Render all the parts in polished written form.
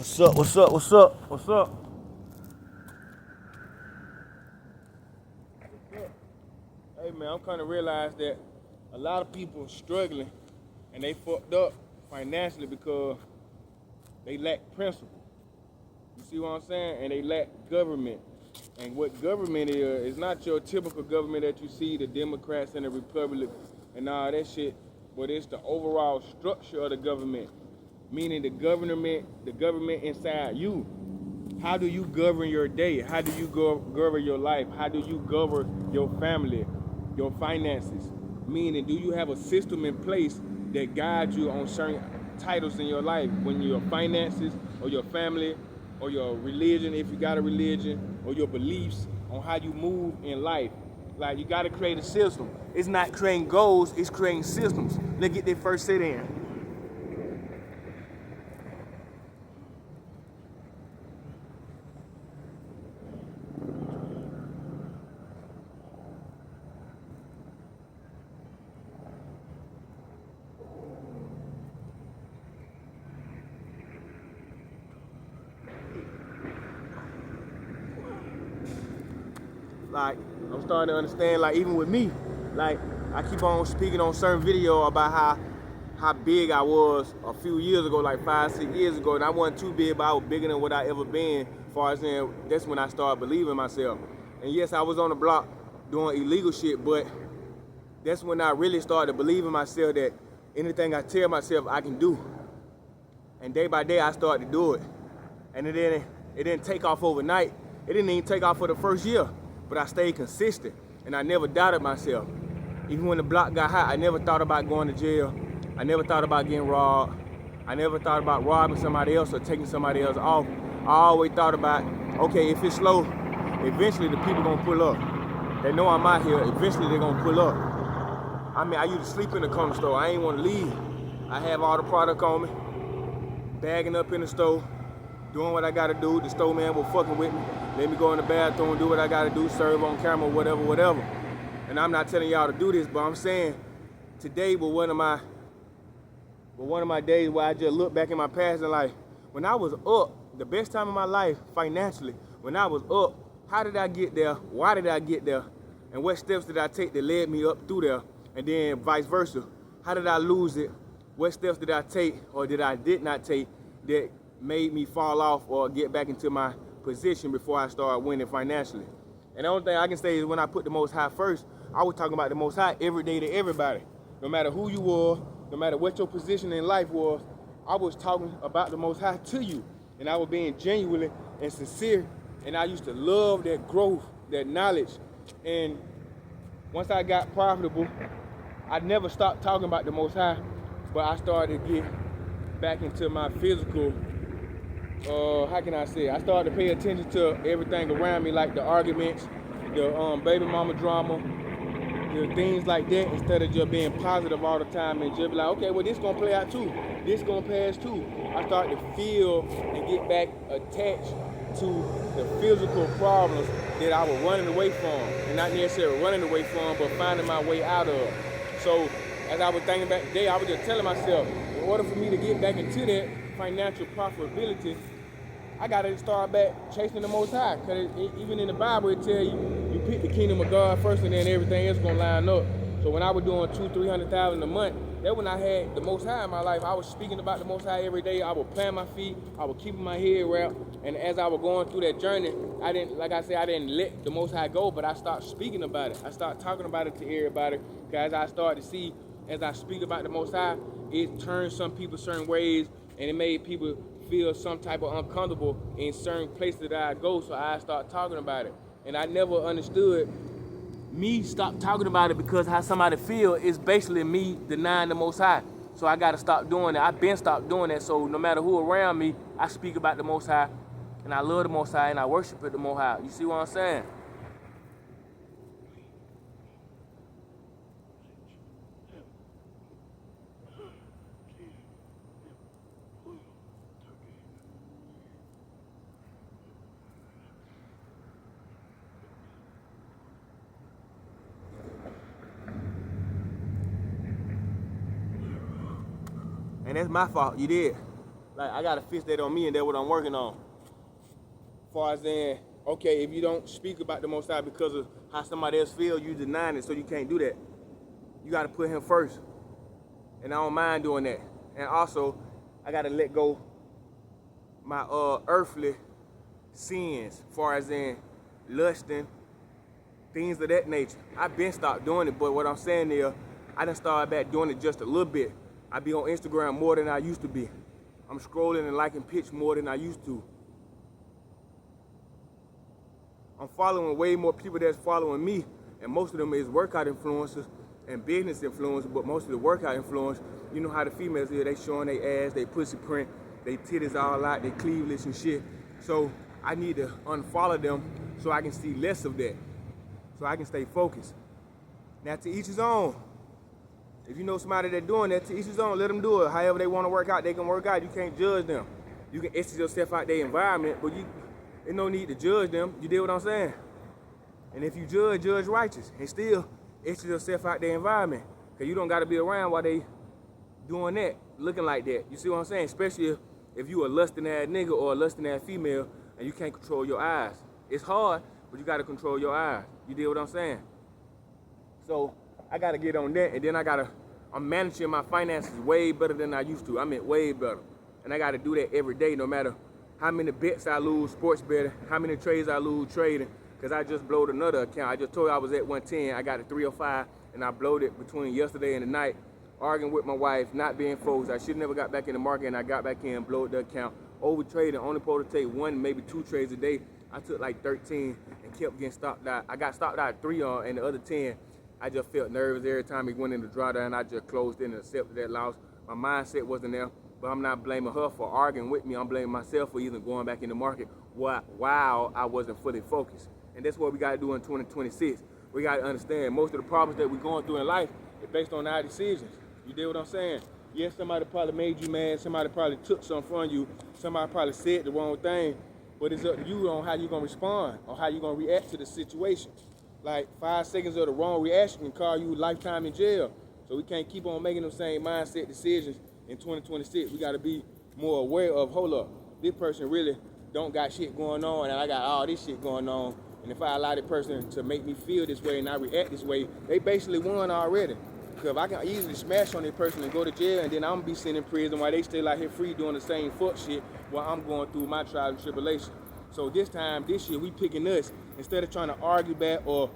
What's up? What's up? What's up? What's up? Hey man, I'm kind of realize that a lot of people struggling and they fucked up financially because they lack principle. You see what I'm saying? And they lack government. And what government is not your typical government that you see, the Democrats and the Republicans and all that shit, but it's the overall structure of the government, meaning the government inside you. How do you govern your day? How do you govern your life? How do you govern your family, your finances? Meaning, do you have a system in place that guides you on certain titles in your life, when your finances or your family or your religion, if you got a religion, or your beliefs on how you move in life? Like, you got to create a system. It's not creating goals, it's creating systems. Let's get that first sit in. Like, I'm starting to understand, like, even with me, like, I keep on speaking on certain video about how big I was a few years ago, like 5-6 years ago, and I wasn't too big, but I was bigger than what I ever been, as far as saying, that's when I started believing myself. And yes, I was on the block doing illegal shit, but that's when I really started believing myself that anything I tell myself I can do. And day by day, I started to do it. And it didn't take off overnight. It didn't even take off for the first year. But I stayed consistent, and I never doubted myself. Even when the block got hot, I never thought about going to jail. I never thought about getting robbed. I never thought about robbing somebody else or taking somebody else off. I always thought about, okay, if it's slow, eventually the people gonna pull up. They know I'm out here, eventually they're gonna pull up. I mean, I used to sleep in the corner store. I ain't wanna leave. I have all the product on me, bagging up in the store, doing what I gotta do. The store man was fucking with me. Let me go in the bathroom, do what I gotta do, serve on camera, whatever. And I'm not telling y'all to do this, but I'm saying today was one of my days where I just look back in my past and like, when I was up, the best time of my life financially, when I was up, how did I get there? Why did I get there? And what steps did I take that led me up through there? And then vice versa. How did I lose it? What steps did I take or did not take that made me fall off or get back into my position before I started winning financially? And the only thing I can say is when I put the Most High first, I was talking about the Most High every day to everybody. No matter who you were, no matter what your position in life was, I was talking about the Most High to you. And I was being genuine and sincere. And I used to love that growth, that knowledge. And once I got profitable, I never stopped talking about the Most High, but I started to get back into my physical, how can I say? I started to pay attention to everything around me, like the arguments, the baby mama drama, the things like that, instead of just being positive all the time and just be like, okay, well, this gonna play out too. This gonna pass too. I started to feel and get back attached to the physical problems that I was running away from. And not necessarily running away from, but finding my way out of. So as I was thinking back today, I was just telling myself, in order for me to get back into that financial profitability, I gotta start back chasing the Most High. Cause even in the Bible, it tell you pick the kingdom of God first, and then everything else gonna line up. So when I was doing $200,000-300,000 a month, that when I had the Most High in my life, I was speaking about the Most High every day. I would plant my feet, I was keeping my head wrapped, and as I was going through that journey, I didn't let the Most High go, but I started speaking about it. I started talking about it to everybody, because I started to see, as I speak about the Most High, it turned some people certain ways, and it made people feel some type of uncomfortable in certain places that I go, so I start talking about it. And I never understood me stop talking about it because how somebody feel is basically me denying the Most High. So I gotta stop doing that. I've been stopped doing that. So no matter who around me, I speak about the Most High, and I love the Most High, and I worship the Most High. You see what I'm saying? And that's my fault. You did. Like, I gotta fix that on me, and that's what I'm working on. As far as saying, okay, if you don't speak about the Most High because of how somebody else feels, you denying it, so you can't do that. You gotta put him first. And I don't mind doing that. And also, I gotta let go my earthly sins, as far as in lusting, things of that nature. I've been stopped doing it, but what I'm saying is, I done started back doing it just a little bit. I be on Instagram more than I used to be. I'm scrolling and liking pics more than I used to. I'm following way more people that's following me, and most of them is workout influencers and business influencers, but most of the workout influencers, you know how the females are, they showing their ass, they pussy print, they titties all out, they cleavage and shit. So I need to unfollow them so I can see less of that, so I can stay focused. Now, to each his own. If you know somebody that's doing that, to each his own, let them do it. However they want to work out, they can work out. You can't judge them. You can exit yourself out their environment, but there's no need to judge them. You deal what I'm saying? And if you judge righteous, and still exit yourself out their environment. Because you don't got to be around while they doing that, looking like that. You see what I'm saying? Especially if you a lusting ass nigga or a lusting ass female and you can't control your eyes. It's hard, but you got to control your eyes. You deal what I'm saying? So I got to get on that, and then I'm managing my finances way better than I used to. I mean, way better. And I got to do that every day, no matter how many bets I lose sports betting, how many trades I lose trading, because I just blowed another account. I just told you I was at 110. I got to 305, and I blowed it between yesterday and tonight, arguing with my wife, not being focused. I should never got back in the market, and I got back in, blowed the account, over trading, only supposed to take 1, maybe 2 trades a day. I took like 13 and kept getting stopped out. I got stopped out at 3 on, and the other 10, I just felt nervous every time it went in the drawdown. I just closed in and accepted that loss. My mindset wasn't there, but I'm not blaming her for arguing with me. I'm blaming myself for even going back in the market while I wasn't fully focused. And that's what we got to do in 2026. We got to understand most of the problems that we're going through in life is based on our decisions. You deal what I'm saying? Yes, somebody probably made you mad. Somebody probably took something from you. Somebody probably said the wrong thing. But it's up to you on how you're going to respond or how you're going to react to the situation. Like 5 seconds of the wrong reaction can cause you lifetime in jail. So we can't keep on making them same mindset decisions in 2026. We got to be more aware of, hold up, this person really don't got shit going on, and I got all this shit going on. And if I allow that person to make me feel this way and I react this way, they basically won already. Because I can easily smash on this person and go to jail, and then I'm going to be sitting in prison while they still out here free doing the same fuck shit while I'm going through my trial and tribulation. So this year, we picking us. Instead of trying to argue back or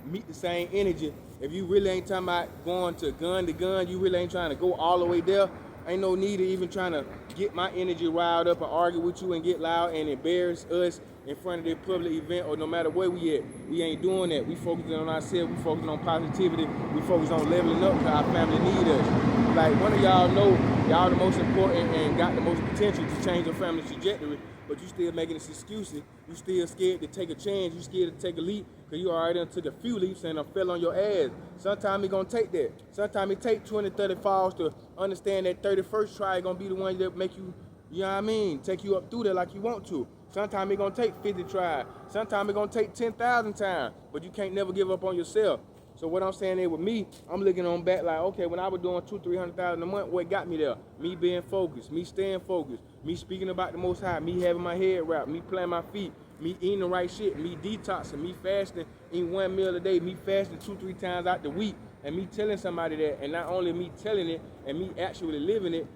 meet the same energy, if you really ain't talking about going to gun, you really ain't trying to go all the way there, ain't no need of even trying to get my energy riled up and argue with you and get loud and embarrass us in front of this public event or no matter where we at. We ain't doing that. We focusing on ourselves. We focusing on positivity. We focus on leveling up because our family need us. Like one of y'all know y'all the most important and got the most potential to change your family's trajectory, but you still making this excuses. You still scared to take a chance. You scared to take a leap because you already done took a few leaps and fell on your ass. Sometimes it's going to take that. Sometimes it take 20, 30 falls to understand that 31st try is going to be the one that make you, you know what I mean, take you up through there like you want to. Sometimes it's going to take 50 tries. Sometimes it's going to take 10,000 times, but you can't never give up on yourself. So what I'm saying is with me, I'm looking on back like, okay, when I was doing $200,000-300,000 a month, what got me there? Me being focused, me staying focused, me speaking about the Most High, me having my head wrapped, me planting my feet, me eating the right shit, me detoxing, me fasting, eating 1 meal a day, me fasting 2-3 times out the week, and me telling somebody that, and not only me telling it, and me actually living it,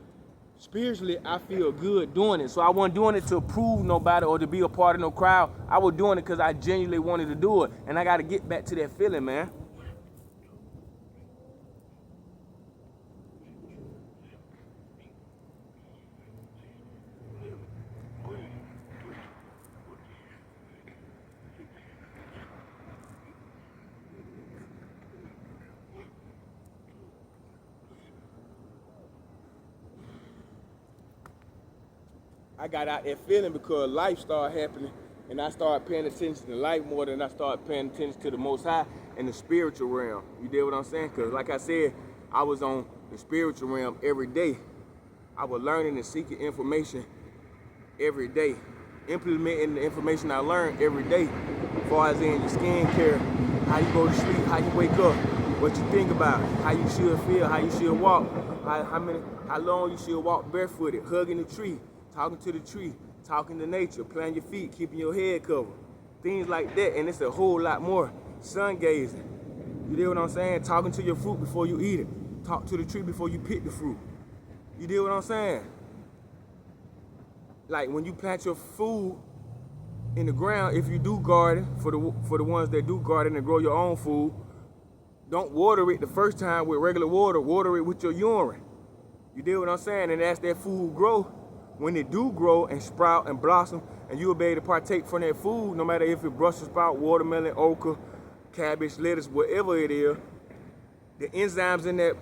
spiritually, I feel good doing it. So I wasn't doing it to prove nobody or to be a part of no crowd. I was doing it because I genuinely wanted to do it, and I got to get back to that feeling, man. I got out that feeling because life started happening, and I started paying attention to life more than I started paying attention to the Most High and the spiritual realm. You get what I'm saying? Because like I said, I was on the spiritual realm every day. I was learning and seeking information every day, implementing the information I learned every day, as far as in your skincare, how you go to sleep, how you wake up, what you think about, how you should feel, how you should walk, how long you should walk barefooted, hugging the tree, talking to the tree, talking to nature, planting your feet, keeping your head covered, things like that. And it's a whole lot more. Sun gazing, you know what I'm saying? Talking to your fruit before you eat it. Talk to the tree before you pick the fruit. You know what I'm saying? Like when you plant your food in the ground, if you do garden, for the ones that do garden and grow your own food, don't water it the first time with regular water. Water it with your urine. You know what I'm saying? And as that food grow, when it do grow and sprout and blossom, and you will be able to partake from that food, no matter if it Brussels sprout, watermelon, okra, cabbage, lettuce, whatever it is, the enzymes in that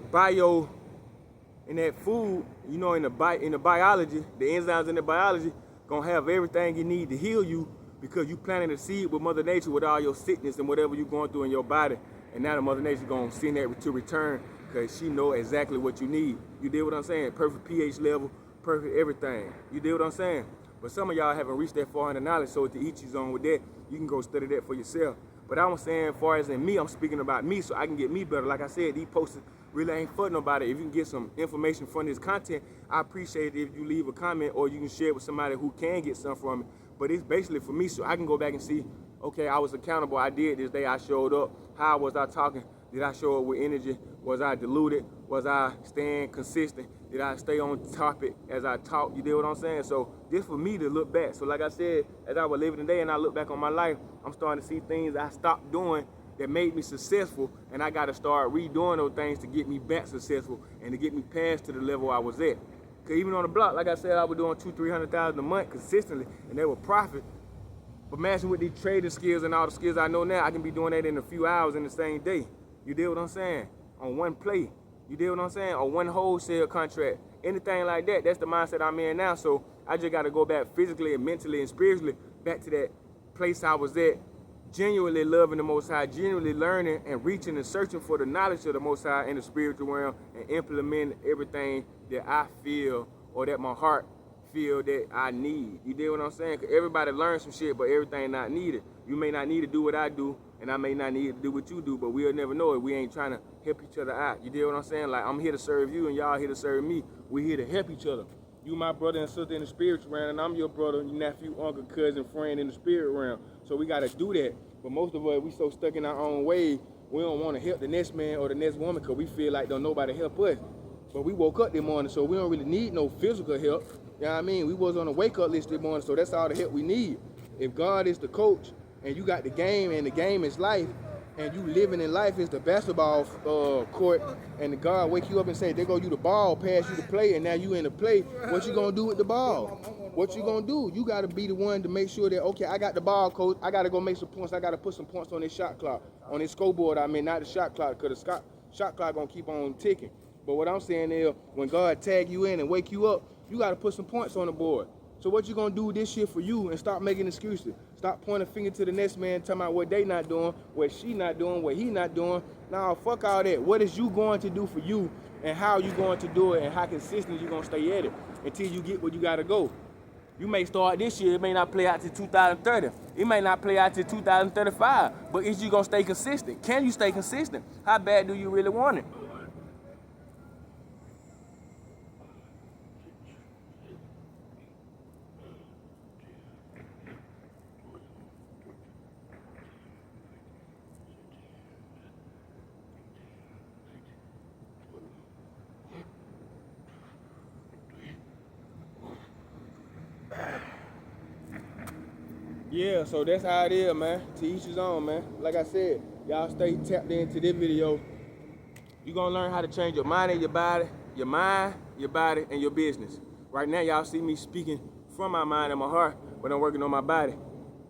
food, you know, in the biology, the enzymes in the biology gonna have everything you need to heal you, because you planted a seed with Mother Nature with all your sickness and whatever you're going through in your body. And now the Mother Nature gonna send that to return, because she know exactly what you need. You dig what I'm saying? Perfect pH level, perfect everything. You dig what I'm saying? But some of y'all haven't reached that far in the knowledge, so to each his own with that, you can go study that for yourself. But I'm saying, as far as in me, I'm speaking about me so I can get me better. Like I said, these posts really ain't for nobody. If you can get some information from this content, I appreciate it if you leave a comment, or you can share it with somebody who can get something from it. But it's basically for me so I can go back and see, okay, I was accountable. I did this day. I showed up. How was I talking? Did I show up with energy? Was I diluted? Was I staying consistent? Did I stay on topic as I talk? You know what I'm saying? So this for me to look back. So like I said, as I was living today and I look back on my life, I'm starting to see things I stopped doing that made me successful, and I got to start redoing those things to get me back successful and to get me past to the level I was at. Because even on the block, like I said, I was doing $200,000-300,000 a month consistently, and they were profit. But matching with these trading skills and all the skills I know now, I can be doing that in a few hours in the same day. You deal what I'm saying? On one play. You deal what I'm saying? On one wholesale contract. Anything like that, that's the mindset I'm in now. So I just got to go back physically and mentally and spiritually back to that place I was at, genuinely loving the Most High, genuinely learning and reaching and searching for the knowledge of the Most High in the spiritual realm, and implementing everything that I feel or that my heart feel that I need. You dig what I'm saying? Because everybody learns some shit, but everything not needed. You may not need to do what I do, and I may not need to do what you do, but we'll never know it. We ain't trying to help each other out. You dig what I'm saying? Like, I'm here to serve you, and y'all here to serve me. We here to help each other. You my brother and sister in the spiritual realm, and I'm your brother, your nephew, uncle, cousin, friend in the spirit realm. So we got to do that. But most of us, we so stuck in our own way, we don't want to help the next man or the next woman because we feel like don't nobody help us. But we woke up this morning, so we don't really need no physical help. You know what I mean? We was on a wake-up list this morning, so that's all the help we need. If God is the coach, and you got the game, and the game is life, and you living in life is the basketball court, and the God wake you up and say, there go you the ball, pass you the play, and now you in the play, what you gonna do with the ball? What you gonna do? You gotta be the one to make sure that, okay, I got the ball, coach, I gotta go make some points, I gotta put some points on this shot clock, on this scoreboard, I mean, not the shot clock, because the shot clock gonna keep on ticking. But what I'm saying is, when God tag you in and wake you up, you gotta put some points on the board. So what you gonna do this year for you, and stop making excuses? Stop pointing a finger to the next man, talking about what they not doing, what she not doing, what he not doing. Nah, fuck all that. What is you going to do for you, and how you going to do it, and how consistent you gonna stay at it until you get where you gotta go. You may start this year, it may not play out to 2030. It may not play out to 2035. But is you gonna stay consistent? Can you stay consistent? How bad do you really want it? Yeah, so that's how it is, man. To each his own, man. Like I said, y'all stay tapped into this video. You're gonna learn how to change your mind and your body, your mind, your body, and your business. Right now, y'all see me speaking from my mind and my heart, but I'm working on my body.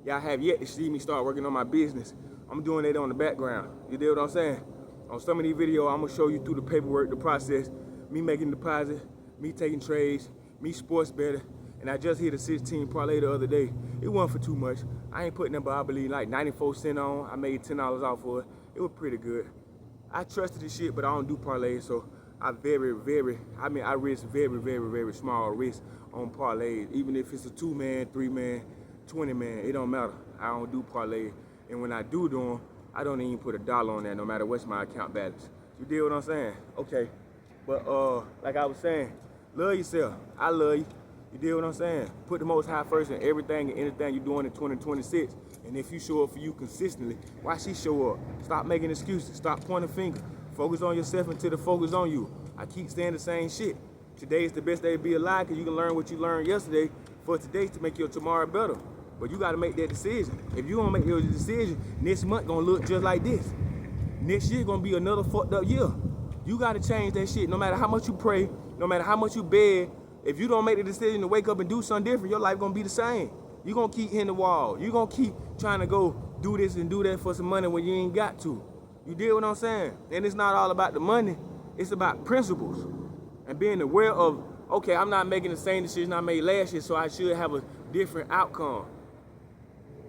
Y'all have yet to see me start working on my business. I'm doing it on the background. You dig what I'm saying? On some of these videos, I'm gonna show you through the paperwork, the process, me making deposits, me taking trades, me sports betting. And I just hit a 16 parlay the other day. It wasn't for too much. I ain't putting them, but I believe like 94 cents on. I made $10 off for it. It was pretty good. I trusted this shit, but I don't do parlays, so I risk very small risk on parlays. Even if it's a 2-man, 3-man, 20-man, it don't matter. I don't do parlays. And when I do them, I don't even put $1 on that no matter what's my account balance. You deal what I'm saying? Okay. But like I was saying, love yourself. I love you. You deal what I'm saying? Put the Most High first in everything and anything you're doing in 2026. And if you show up for you consistently, why she show up? Stop making excuses. Stop pointing fingers. Focus on yourself until the focus on you. I keep saying the same shit. Today is the best day to be alive because you can learn what you learned yesterday for today to make your tomorrow better. But you got to make that decision. If you don't make your decision, next month going to look just like this. Next year going to be another fucked up year. You got to change that shit. No matter how much you pray, no matter how much you beg, if you don't make the decision to wake up and do something different, your life going to be the same. You're going to keep hitting the wall. You're going to keep trying to go do this and do that for some money when you ain't got to. You deal what I'm saying? And it's not all about the money. It's about principles. And being aware of, okay, I'm not making the same decision I made last year, so I should have a different outcome.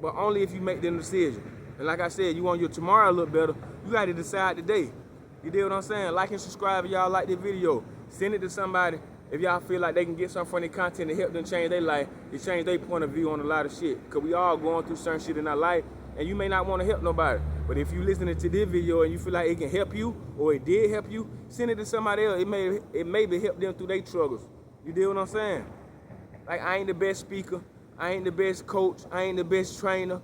But only if you make the decision. And like I said, you want your tomorrow a little better, you got to decide today. You deal what I'm saying? Like and subscribe if y'all like this video. Send it to somebody if y'all feel like they can get something from their content to help them change their life, to change their point of view on a lot of shit. Because we all going through certain shit in our life, and you may not want to help nobody. But if you listening to this video and you feel like it can help you, or it did help you, send it to somebody else. It may help them through their struggles. You deal what I'm saying? Like, I ain't the best speaker. I ain't the best coach. I ain't the best trainer.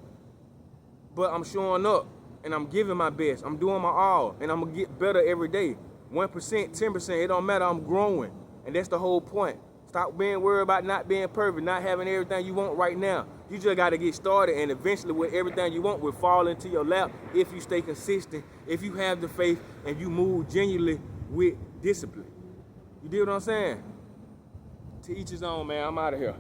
But I'm showing up, and I'm giving my best. I'm doing my all, and I'm going to get better every day. 1%, 10%, it don't matter. I'm growing. And that's the whole point. Stop being worried about not being perfect, not having everything you want right now. You just got to get started, and eventually with everything you want will fall into your lap if you stay consistent, if you have the faith, and you move genuinely with discipline. You deal what I'm saying? To each his own, man. I'm out of here.